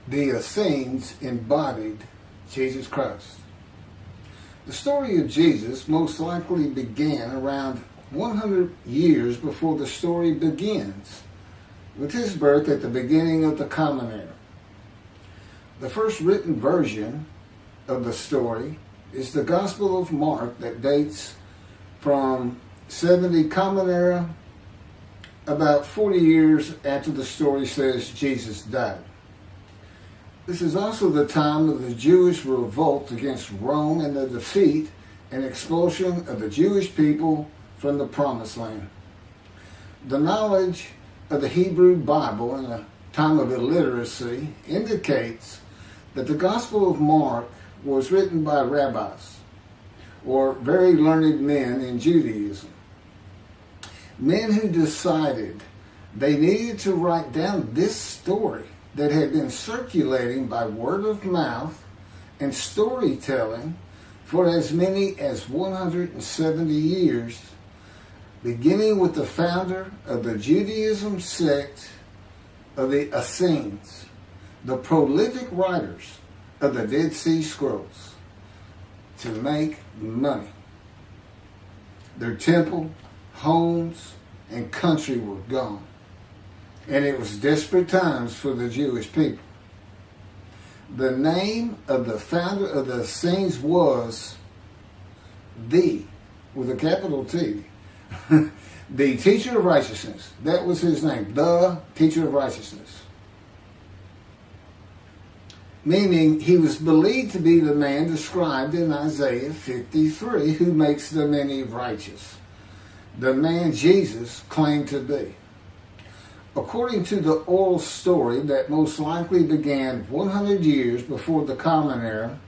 The Essenes embodied Jesus Christ. The story of Jesus most likely began around 100 years before the story begins, with his birth at the beginning of the Common Era. The first written version of the story is the Gospel of Mark that dates from 70 Common Era, about 40 years after the story says Jesus died. This is also the time of the Jewish revolt against Rome and the defeat and expulsion of the Jewish people from the Promised Land. The knowledge of the Hebrew Bible in a time of illiteracy indicates that the Gospel of Mark was written by rabbis, or very learned men in Judaism. Men who decided they needed to write down this story that had been circulating by word of mouth and storytelling for as many as 170 years, beginning with the founder of the Judaism sect of the Essenes, the prolific writers of the Dead Sea Scrolls, to make money. Their temple, homes, and country were gone, and it was desperate times for the Jewish people. The name of the founder of the Essenes was with a capital T, the teacher of righteousness. That was his name, the teacher of righteousness. Meaning he was believed to be the man described in Isaiah 53 who makes the many righteous. The man Jesus claimed to be. According to the oral story that most likely began 100 years before the Common Era,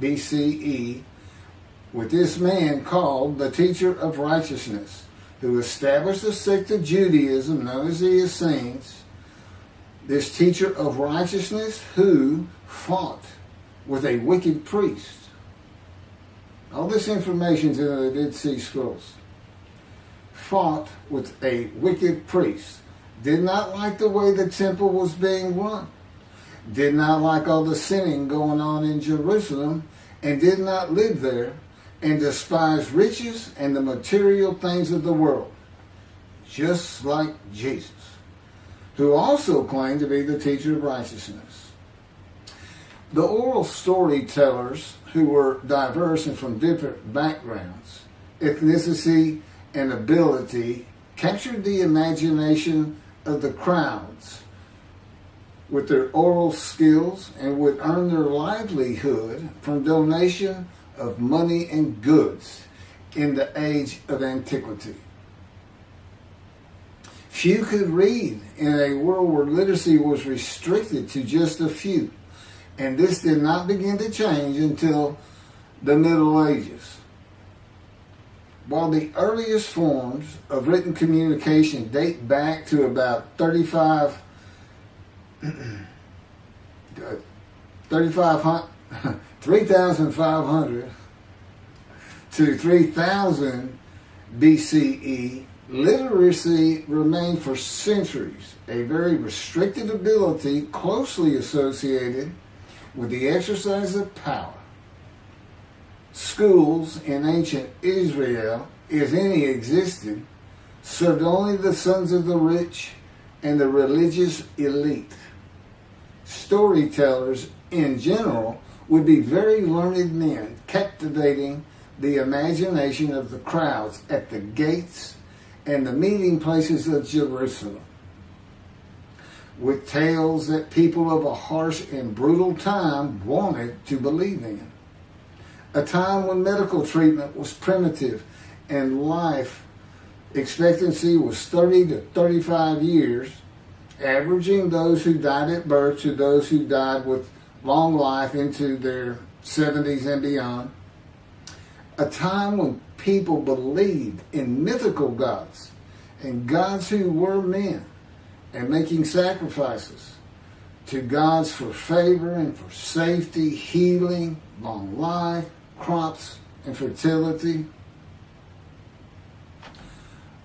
BCE, with this man called the teacher of righteousness, who established a sect of Judaism known as the Essenes, this teacher of righteousness who fought with a wicked priest. All this information is in the Dead Sea Scrolls. Fought with a wicked priest. Did not like the way the temple was being run. Did not like all the sinning going on in Jerusalem, and did not live there, and despised riches and the material things of the world, just like Jesus, who also claimed to be the teacher of righteousness. The oral storytellers, who were diverse and from different backgrounds, ethnicity, and ability, captured the imagination of the crowds with their oral skills and would earn their livelihood from donation of money and goods in the age of antiquity. Few could read in a world where literacy was restricted to just a few, and this did not begin to change until the Middle Ages. While the earliest forms of written communication date back to about 3,500 to 3000 BCE, literacy remained for centuries a very restricted ability closely associated with the exercise of power. Schools in ancient Israel, if any existed, served only the sons of the rich and the religious elite. Storytellers in general would be very learned men, captivating the imagination of the crowds at the gates and the meeting places of Jerusalem, with tales that people of a harsh and brutal time wanted to believe in. A time when medical treatment was primitive and life expectancy was 30 to 35 years, averaging those who died at birth to those who died with long life into their 70s and beyond. A time when people believed in mythical gods and gods who were men and making sacrifices to gods for favor and for safety, healing, long life, crops, and fertility.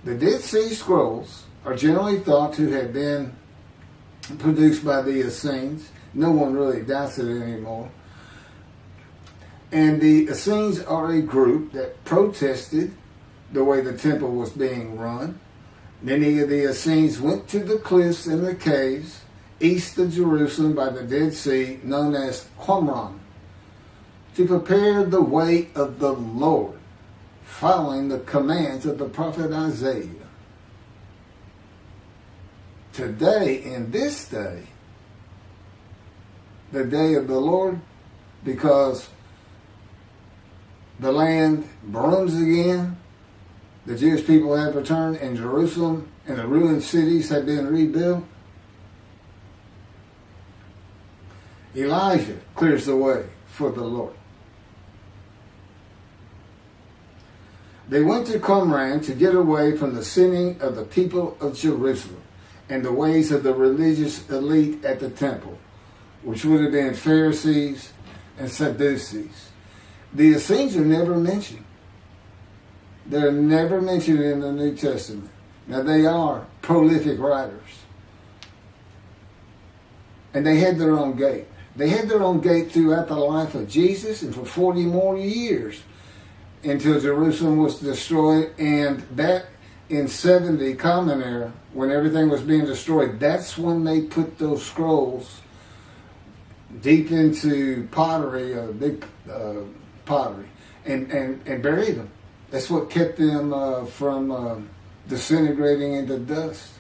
The Dead Sea Scrolls are generally thought to have been produced by the Essenes No one really doubts it anymore. And the Essenes are a group that protested the way the temple was being run. Many of the Essenes went to the cliffs and the caves east of Jerusalem by the Dead Sea, known as Qumran, to prepare the way of the Lord, following the commands of the prophet Isaiah. Today, in this day, the day of the Lord, because the land burns again, the Jewish people have returned, and Jerusalem and the ruined cities have been rebuilt, Elijah clears the way for the Lord. They went to Qumran to get away from the sinning of the people of Jerusalem and the ways of the religious elite at the temple, which would have been Pharisees and Sadducees. The Essenes are never mentioned. They're never mentioned in the New Testament. Now, they are prolific writers. And they had their own gate. They had their own gate throughout the life of Jesus and for 40 more years until Jerusalem was destroyed. And that in 70 Common Era, when everything was being destroyed, that's when they put those scrolls deep into pottery, big pottery, and buried them. That's what kept them from disintegrating into dust.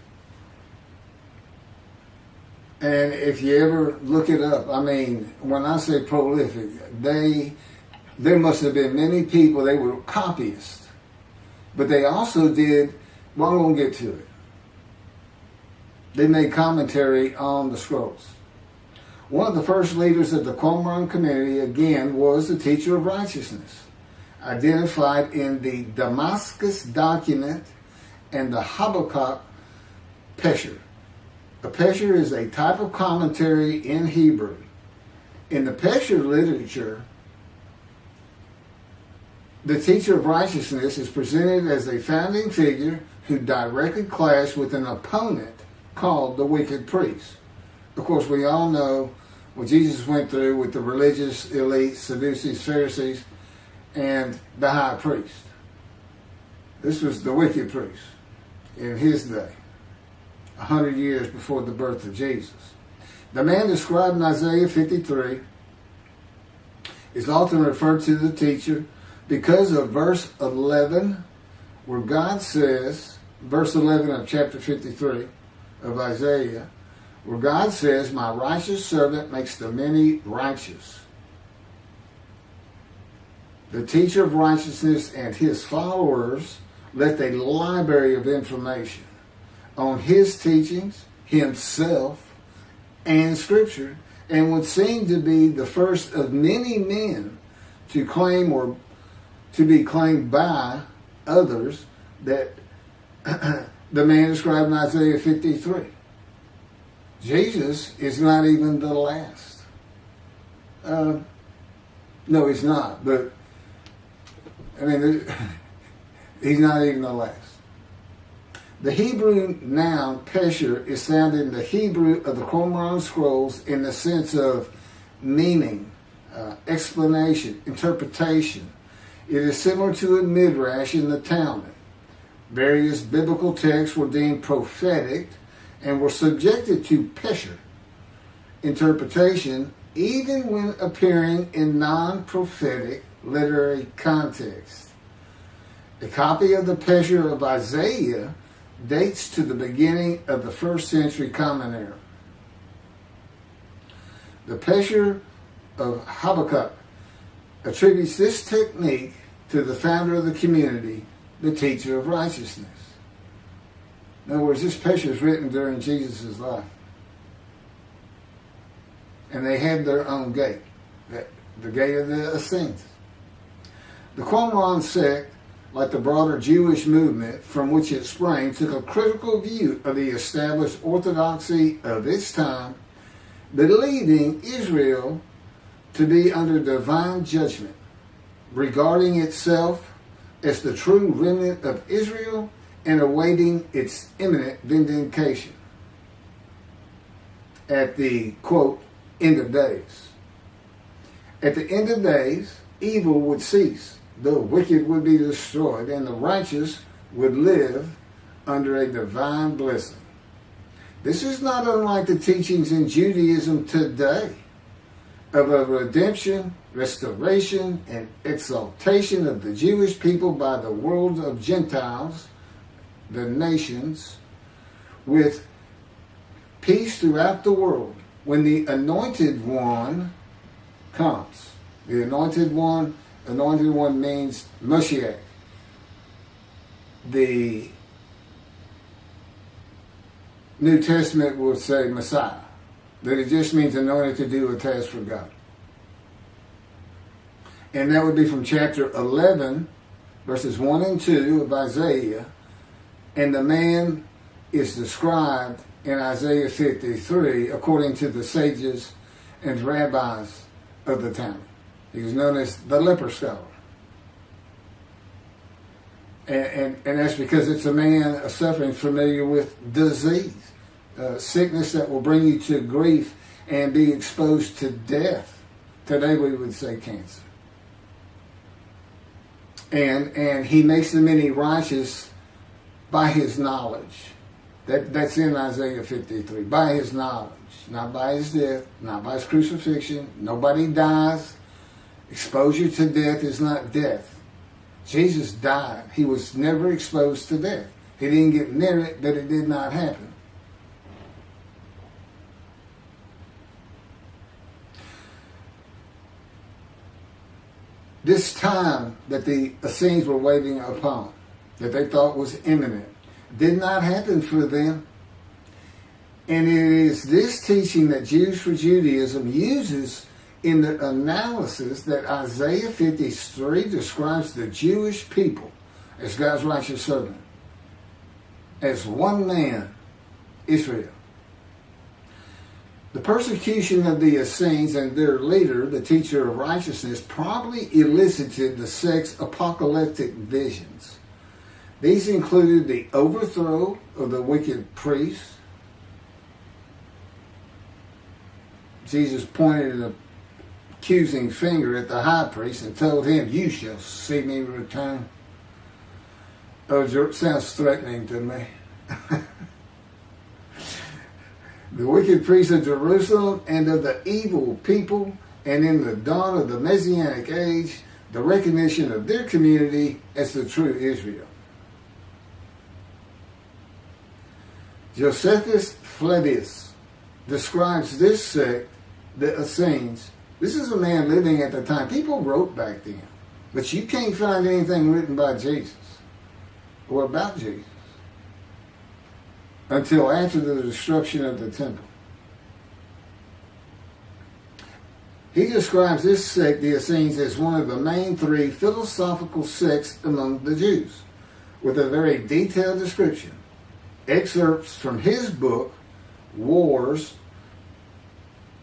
And if you ever look it up, I mean, when I say prolific, there must have been many people, they were copyists. But they also did, well, I'm going to get to it. They made commentary on the scrolls. One of the first leaders of the Qumran community, again, was the teacher of righteousness, identified in the Damascus document and the Habakkuk Pesher. A Pesher is a type of commentary in Hebrew. In the Pesher literature, the teacher of righteousness is presented as a founding figure who directly clashed with an opponent called the wicked priest. Of course, we all know what Jesus went through with the religious elite, Sadducees, Pharisees, and the high priest. This was the wicked priest in his day, 100 years before the birth of Jesus. The man described in Isaiah 53 is often referred to the teacher because of verse 11, where God says, verse 11 of chapter 53 of Isaiah, where God says, "My righteous servant makes the many righteous." The teacher of righteousness and his followers left a library of information on his teachings, himself, and Scripture, and would seem to be the first of many men to claim or to be claimed by others that the man described in Isaiah 53. Jesus is not even the last. No, he's not. But, I mean, he's not even the last. The Hebrew noun pesher is found in the Hebrew of the Qumran scrolls in the sense of meaning, explanation, interpretation. It is similar to a midrash in the Talmud. Various biblical texts were deemed prophetic and were subjected to pesher interpretation even when appearing in non-prophetic literary context. A copy of the pesher of Isaiah dates to the beginning of the 1st century Common Era. The pesher of Habakkuk attributes this technique to the founder of the community, the teacher of righteousness. In other words, this pesher is written during Jesus' life. And they had their own gate, the gate of the Essenes. The Qumran sect, like the broader Jewish movement from which it sprang, took a critical view of the established orthodoxy of its time, believing Israel to be under divine judgment, regarding itself as the true remnant of Israel and awaiting its imminent vindication. At the, quote, end of days. At the end of days, evil would cease, the wicked would be destroyed, and the righteous would live under a divine blessing. This is not unlike the teachings in Judaism today of a redemption, restoration, and exaltation of the Jewish people by the world of Gentiles, the nations, with peace throughout the world when the Anointed One comes. The Anointed One means Mashiach. The New Testament will say Messiah. That it just means anointed to do a task for God. And that would be from chapter 11, verses 1 and 2 of Isaiah. And the man is described in Isaiah 53 according to the sages and rabbis of the time. He was known as the leper scholar. And that's because it's a man suffering familiar with disease, sickness that will bring you to grief and be exposed to death. Today we would say cancer. And he makes the many righteous by his knowledge. That's in Isaiah 53. By his knowledge. Not by his death. Not by his crucifixion. Nobody dies. Exposure to death is not death. Jesus died. He was never exposed to death. He didn't get near it, but it did not happen. This time that the Essenes were waiting upon, that they thought was imminent, did not happen for them. And it is this teaching that Jews for Judaism uses in the analysis that Isaiah 53 describes the Jewish people as God's righteous servant, as one man, Israel. The persecution of the Essenes and their leader, the teacher of righteousness, probably elicited the sect's apocalyptic visions. These included the overthrow of the wicked priests. Jesus pointed an accusing finger at the high priest and told him, "You shall see me return." Oh, sounds threatening to me. The wicked priests of Jerusalem and of the evil people, and in the dawn of the Messianic age, the recognition of their community as the true Israel. Josephus Flavius describes this sect, the Essenes. This is a man living at the time. People wrote back then, but you can't find anything written by Jesus or about Jesus until after the destruction of the temple. He describes this sect, the Essenes, as one of the main three philosophical sects among the Jews, with a very detailed description. Excerpts from his book, Wars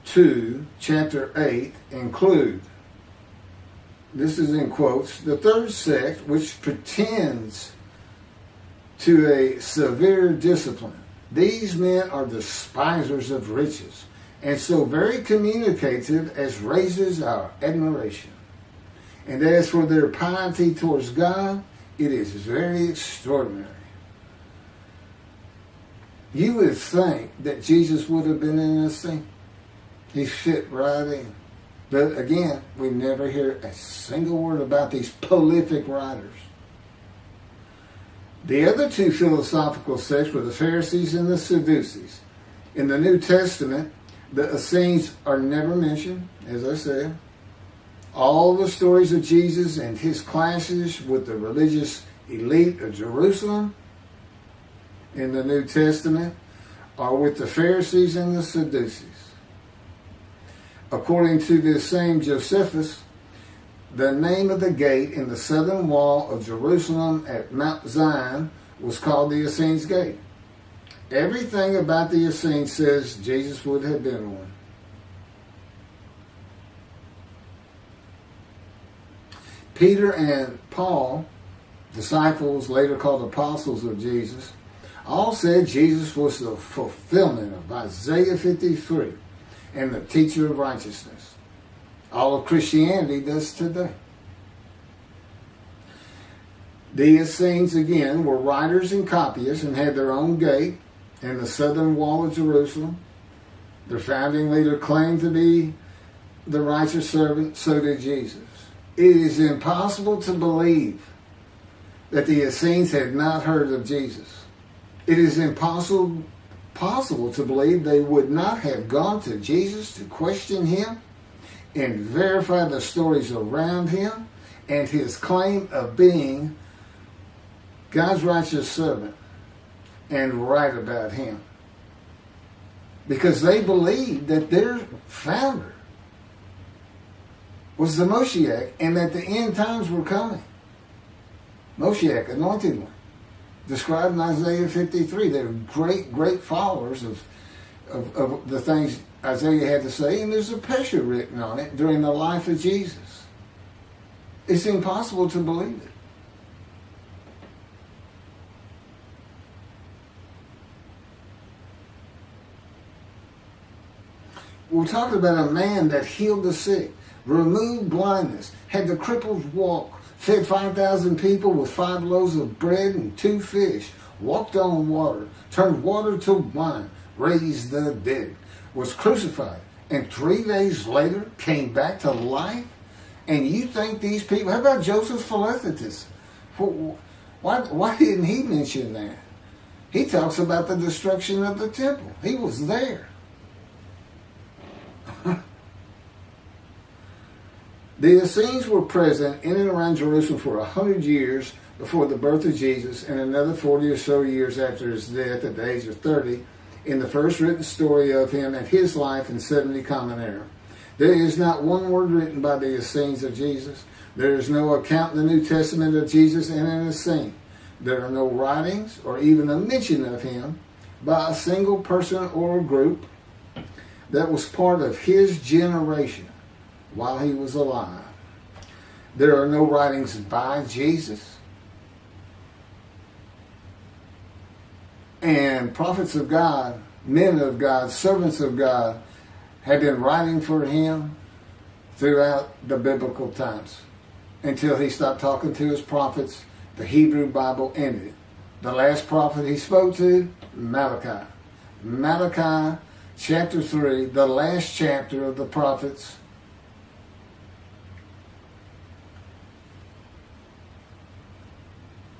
2, chapter 8, include, this is in quotes, the third sect, which pretends to a severe discipline. These men are despisers of riches, and so very communicative as raises our admiration. And as for their piety towards God, it is very extraordinary. You would think that Jesus would have been in this thing. He fit right in. But again, we never hear a single word about these prolific writers. The other two philosophical sects were the Pharisees and the Sadducees. In the New Testament, the Essenes are never mentioned, as I said. All the stories of Jesus and his clashes with the religious elite of Jerusalem in the New Testament are with the Pharisees and the Sadducees. According to this same Josephus, the name of the gate in the southern wall of Jerusalem at Mount Zion was called the Essenes Gate. Everything about the Essenes says Jesus would have been one. Peter and Paul, disciples later called apostles of Jesus, all said Jesus was the fulfillment of Isaiah 53. and the teacher of righteousness. All of Christianity does today. The Essenes, again, were writers and copyists and had their own gate in the southern wall of Jerusalem. Their founding leader claimed to be the righteous servant, so did Jesus. It is impossible to believe that the Essenes had not heard of Jesus. It is impossible to believe they would not have gone to Jesus to question him and verify the stories around him and his claim of being God's righteous servant and write about him. Because they believed that their founder was the Moshiach and that the end times were coming. Moshiach, anointed one, described in Isaiah 53. They were great followers of the things Isaiah had to say, and there's a pesher written on it during the life of Jesus. It's impossible to believe it. We're talking about a man that healed the sick, removed blindness, had the cripples walk, fed 5,000 people with 5 loaves of bread and 2 fish, walked on water, turned water to wine, raised the dead, was crucified, and 3 days later came back to life? And you think these people, how about Joseph Philethetus? Why didn't he mention that? He talks about the destruction of the temple. He was there. The Essenes were present in and around Jerusalem for 100 years before the birth of Jesus and another 40 or so years after his death at the age of 30 in the first written story of him and his life in 70 Common Era. There is not one word written by the Essenes of Jesus. There is no account in the New Testament of Jesus and an Essene. There are no writings or even a mention of him by a single person or a group that was part of his generation while he was alive. There are no writings by Jesus. And prophets of God, men of God, servants of God have been writing for him throughout the biblical times until he stopped talking to his prophets. The Hebrew Bible ended. The last prophet he spoke to, Malachi. Malachi chapter 3, the last chapter of the prophets,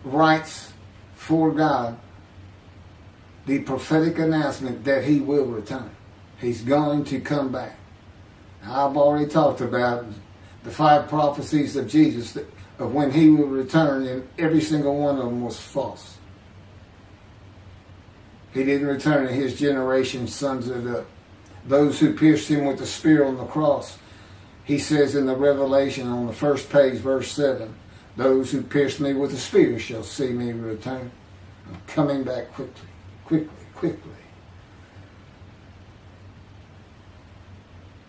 writes for God the prophetic announcement that he will return. He's going to come back. Now, I've already talked about the 5 prophecies of Jesus of when he will return, and every single one of them was false. He didn't return, and his generation sums it up. Those who pierced him with the spear on the cross, he says in the Revelation on the first page, verse 7, those who pierced me with a spear shall see me return. I'm coming back quickly, quickly, quickly.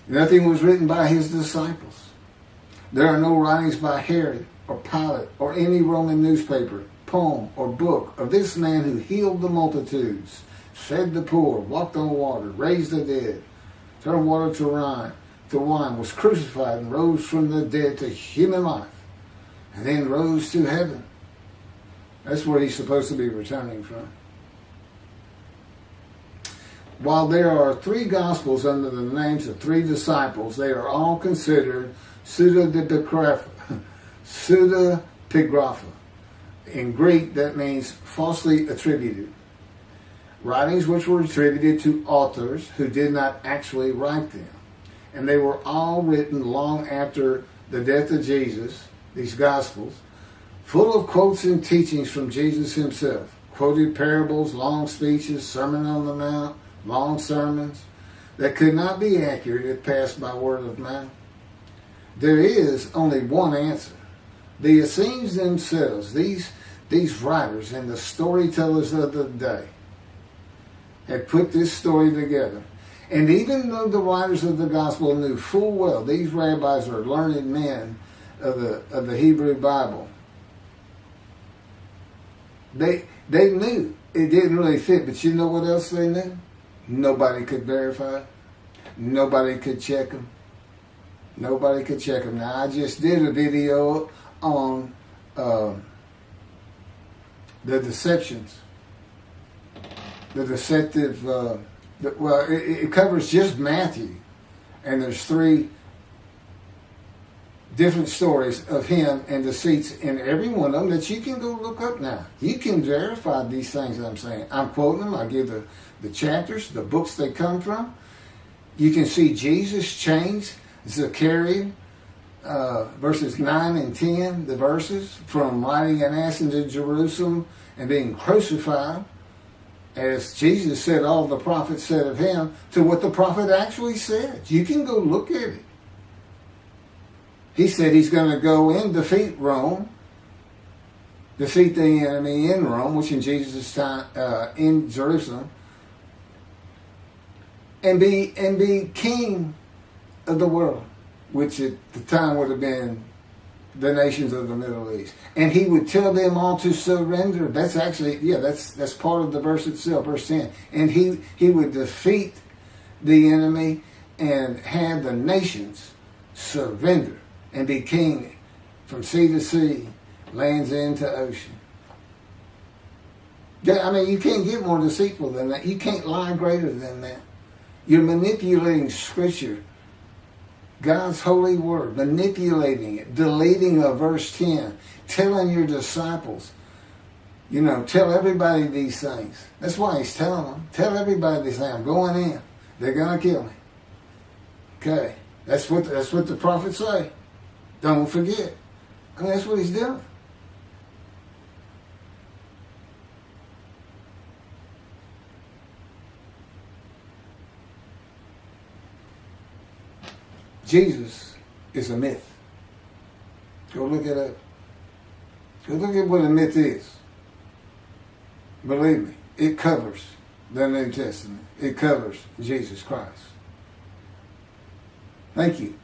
Nothing was written by his disciples. There are no writings by Herod or Pilate or any Roman newspaper, poem, or book of this man who healed the multitudes, fed the poor, walked on water, raised the dead, turned water to wine, was crucified and rose from the dead to human life, and then rose to heaven. That's where he's supposed to be returning from. While there are 3 Gospels under the names of 3 disciples, they are all considered pseudepigrapha. In Greek, that means falsely attributed. Writings which were attributed to authors who did not actually write them. And they were all written long after the death of Jesus, these Gospels, full of quotes and teachings from Jesus himself. Quoted parables, long speeches, Sermon on the Mount, long sermons that could not be accurate if passed by word of mouth. There is only one answer. The Essenes themselves, these writers and the storytellers of the day, had put this story together. And even though the writers of the gospel knew full well these rabbis are learned men of the Hebrew Bible, they knew it didn't really fit. But you know what else they knew? Nobody could verify it. Nobody could check them. Nobody could check them. Now, I just did a video on the deceptions. The deceptive, it covers just Matthew. And there's 3 different stories of him and deceits in every one of them that you can go look up now. You can verify these things that I'm saying. I'm quoting them. I give the chapters, the books they come from. You can see Jesus changed Zechariah, verses 9 and 10, the verses, from riding an ass into Jerusalem and being crucified, as Jesus said all the prophets said of him, to what the prophet actually said. You can go look at it. He said he's going to go and defeat Rome, defeat the enemy in Rome, which in Jesus' time, in Jerusalem, and be king of the world, which at the time would have been the nations of the Middle East. And he would tell them all to surrender. That's actually, that's part of the verse itself, verse 10. And he would defeat the enemy and have the nations surrender and be king from sea to sea, lands into ocean. I mean, you can't get more deceitful than that. You can't lie greater than that. You're manipulating Scripture, God's holy word, manipulating it, deleting a verse 10, telling your disciples, tell everybody these things. That's why he's telling them. Tell everybody these things. I'm going in. They're going to kill me. Okay. That's what the prophets say. Don't forget. I mean, that's what he's doing. Jesus is a myth. Go look it up. Go look at what a myth is. Believe me, it covers the New Testament. It covers Jesus Christ. Thank you.